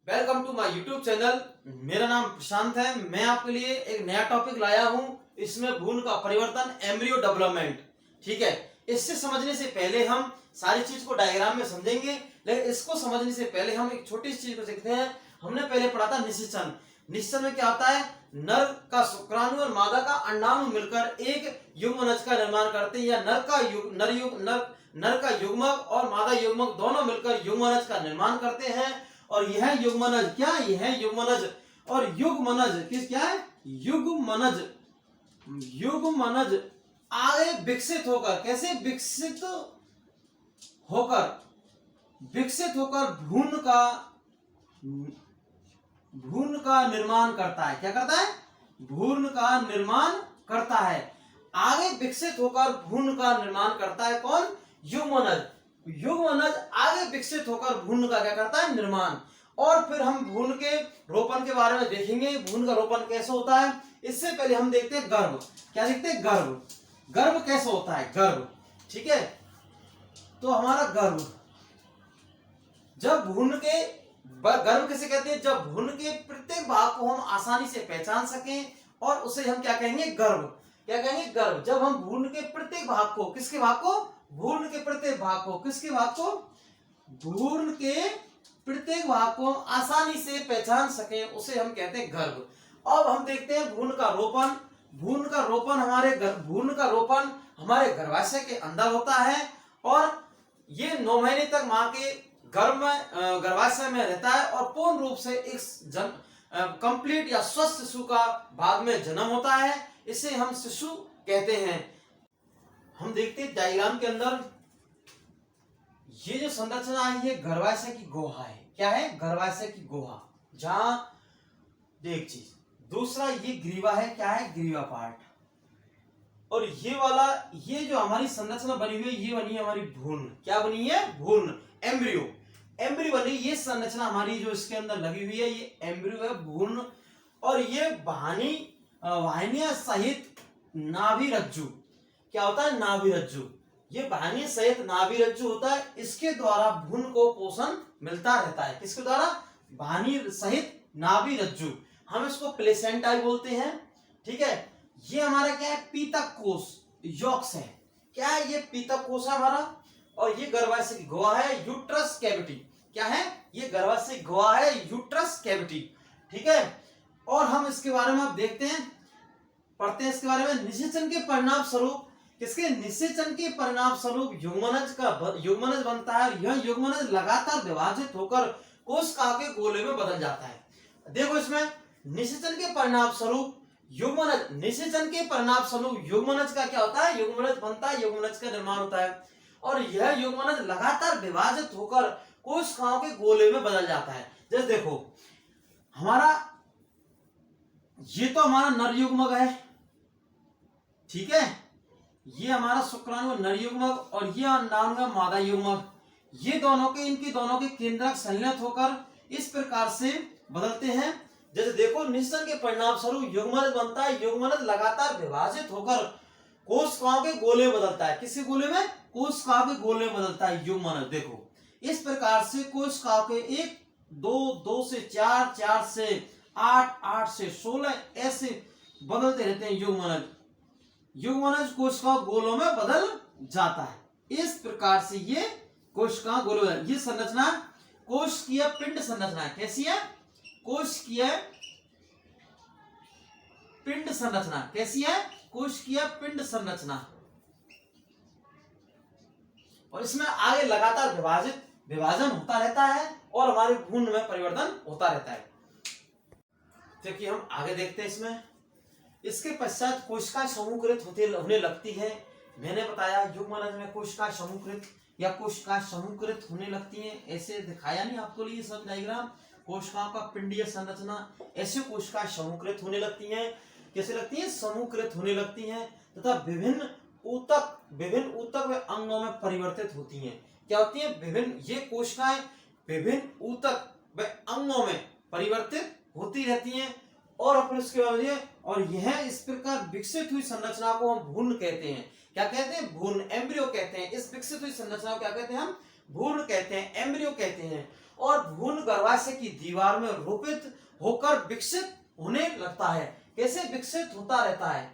Welcome to my YouTube channel. मेरा नाम प्रशांत है। मैं आपके लिए एक नया टॉपिक लाया हूं। इसमें भ्रूण का परिवर्तन, एम्ब्रियो डेवलपमेंट। ठीक है, इससे समझने से पहले हम सारी चीज को डायग्राम में समझेंगे, लेकिन इसको समझने से पहले हम एक छोटी सी चीज को सीखते हैं। हमने पहले पढ़ा था निषेचन। निषेचन में क्या होता है? नर का शुक्राणु और मादा का अंडाणु मिलकर एक युग्मनज का निर्माण करते हैं, या नर का युग्मक और मादा युग्मक दोनों मिलकर युग्मनज का निर्माण करते हैं। और यह युग्मनज क्या? यह युग्मनज। और युग्मनज किस क्या है? युग्मनज। युग्मनज आगे विकसित होकर, कैसे विकसित होकर भ्रूण का निर्माण करता है। क्या करता है? भ्रूण का निर्माण करता है। आगे विकसित होकर भ्रूण का निर्माण करता है कौन? युग्मनज। युग्मनज आगे विकसित होकर भ्रूण का क्या करता है? निर्माण। और फिर हम भ्रूण के रोपण के बारे में देखेंगे। भ्रूण का रोपण कैसे होता है। इससे पहले हम देखते हैं गर्भ। क्या देखते हैं? गर्भ। गर्भ कैसे होता है? गर्भ। ठीक है, तो हमारा गर्भ, जब भ्रूण के गर्भ किसे कहते हैं? जब भ्रूण के प्रत्येक भाग को हम आसानी से पहचान सकें, और उसे हम क्या कहेंगे? गर्भ। क्या कहेंगे? गर्भ। जब हम भ्रूण के प्रत्येक भाग को, किसके भाग को? भ्रूण के प्रत्येक भाग को, किसके भाग को? भ्रूण के प्रत्येक भाग को आसानी से पहचान सकें, उसे हम कहते हैं गर्भ। अब हम देखते हैं भ्रूण का रोपण। भ्रूण का रोपण हमारे गर्भाशय के अंदर होता है, और ये 9 महीने तक मां के गर्भाशय में रहता है, और पूर्ण रूप से एक कंप्लीट या स्वस्थ शिशु का बाद में जन्म होता है। इसे हम शिशु कहते हैं। हम देखते हैं डायग्राम के अंदर, ये जो संरचना है ये गर्भाशय की गुहा है। क्या है? गर्भाशय की गुहा। जहां एक चीज, दूसरा ये ग्रीवा है। क्या है? ग्रीवा पार्ट। और ये वाला, ये जो हमारी संरचना बनी हुई है, ये बनी है हमारी भ्रूण। क्या बनी है? भ्रूण, एम्ब्रियो। एम्ब्रियो बनी, ये संरचना हमारी जो इसके अंदर लगी हुई है, ये एम्ब्रियो है, भ्रूण। और ये वाहिनियां सहित नाभि रज्जु। क्या होता है? नाभि रज्जु। ये वाहिनी सहित नाभि रज्जु होता है। इसके द्वारा भ्रूण को पोषण मिलता रहता है। किसके द्वारा? वाहिनी सहित नाभि रज्जु। हम इसको प्लेसेंटा भी बोलते हैं। ठीक है, ये हमारा क्या है? पीतक कोष, यॉक्स है। क्या है? ये पीतक कोष है हमारा। और ये गर्भाशय की गुहा है, यूट्रस कैविटी। क्या है? ये गर्भाशय की गुहा है, यूट्रस कैविटी। ठीक है, और हम इसके बारे में अब देखते हैं, पढ़ते हैं इसके बारे में। निषेचन के परिणाम स्वरूप, किसके? निषेचन के परिणाम स्वरूप युग्मनज बनता है। और यह युग्मनज लगातार विभाजित होकर कोशिका के गोले में बदल जाता है। देखो इसमें, निषेचन के परिणाम स्वरूप निषेचन के परिणाम स्वरूप युग्मनज का क्या होता है? युग्मनज बनता है, युग्मनज का निर्माण होता है। और यह युग्मनज लगातार विभाजित होकर कोशिकाओं के गोले में बदल जाता है। जैसे देखो, ये तो हमारा नर युग्मक है। ठीक है, ये हमारा शुक्राणु नर युग्मक, और ये अंडाणु है मादा युग्मक। ये इनके दोनों के केंद्रक संलयन होकर इस प्रकार से बदलते हैं। जैसे देखो, निषेचन के परिणाम स्वरूप युग्मनज बनता है। युग्मनज लगातार विभाजित होकर कोशिकाओं के गोले में बदलता है। किसके गोले में? कोशिकाओं के गोले में बदलता है युग्मनज। देखो, इस प्रकार से कोशिकाओं के 1, 2, 2 से 4, 4 से 8, 8 से 16 ऐसे बदलते रहते हैं युग्मनज। युग्मनज कोशिका गोलों में बदल जाता है। इस प्रकार से ये कोशिका गोलों में, ये संरचना कोशिकीय पिंड संरचना है। कैसी है? कोशिकीय पिंड संरचना। कैसी है? कोशिकीय पिंड संरचना। और इसमें आगे लगातार विभाजन होता रहता है, और हमारे भ्रूण में परिवर्तन होता रहता है। देखिए, हम आगे देखते हैं इसमें। इसके पश्चात कोशिका समूहकृत होने लगती है। मैंने बताया युग्मनज में कोशिका समूहकृत होने लगती हैं। ऐसे दिखाया नहीं आपको लिए सब डायग्राम। कोशिकाओं का पिंडीय संरचना, ऐसे कोशिका समूहकृत होने लगती हैं। कैसे लगती हैं? समूहकृत होने लगती हैं, तथा विभिन्न ऊतक व अंगों में परिवर्तित होती हैं। क्या होती हैं? ये कोशिकाएं विभिन्न ऊतक व अंगों में परिवर्तित होती रहती हैं। और अपने उसके बाद यह इस प्रकार विकसित हुई संरचना को हम भ्रूण कहते हैं। क्या कहते हैं? भ्रूण, एम्ब्रियो कहते हैं। इस विकसित हुई संरचना को क्या कहते हैं? हम भ्रूण कहते हैं, एम्ब्रियो कहते हैं। और भ्रूण गर्भाशय की दीवार में रोपित होकर विकसित होने लगता है। कैसे विकसित होता रहता है?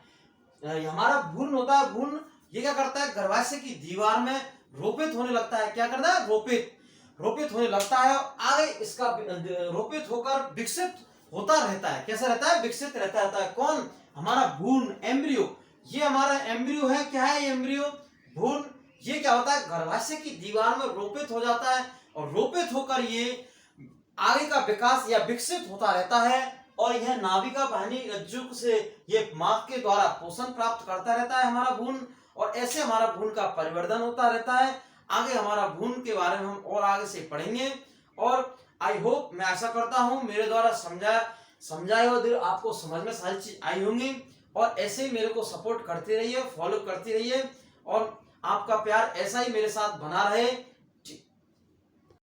हमारा भ्रूण होता है, भ्रूण ये क्या करता है, गर्भाशय की दीवार में रोपित होने लगता है। क्या करता है? रोपित होने लगता है। आगे इसका रोपित होकर विकसित होता रहता है। कैसा रहता है? विकसित रहता है। कौन? हमारा भ्रूण, एम्ब्रियो। ये हमारा एम्ब्रियो है। क्या है एम्ब्रियो? भ्रूण। ये क्या होता है? गर्भाशय की दीवार में रोपित हो जाता है और रोपित होकर ये आगे का विकास या विकसित होता रहता है और यह नाभिका वाहिनी रज्जु से ये मां के द्वारा पोषण प्राप्त करता रहता है हमारा भ्रूण, और ऐसे हमारा भ्रूण का परिवर्धन होता रहता है। आगे हमारा भ्रूण के बारे में हम और आगे से पढ़ेंगे। और आई होप, मैं आशा करता हूं मेरे द्वारा समझाए हुए आपको समझ में सारी चीज आई होंगी, और ऐसे ही मेरे को सपोर्ट करते रहिए, फॉलो करते रहिए, और आपका प्यार ऐसा ही मेरे साथ बना रहे।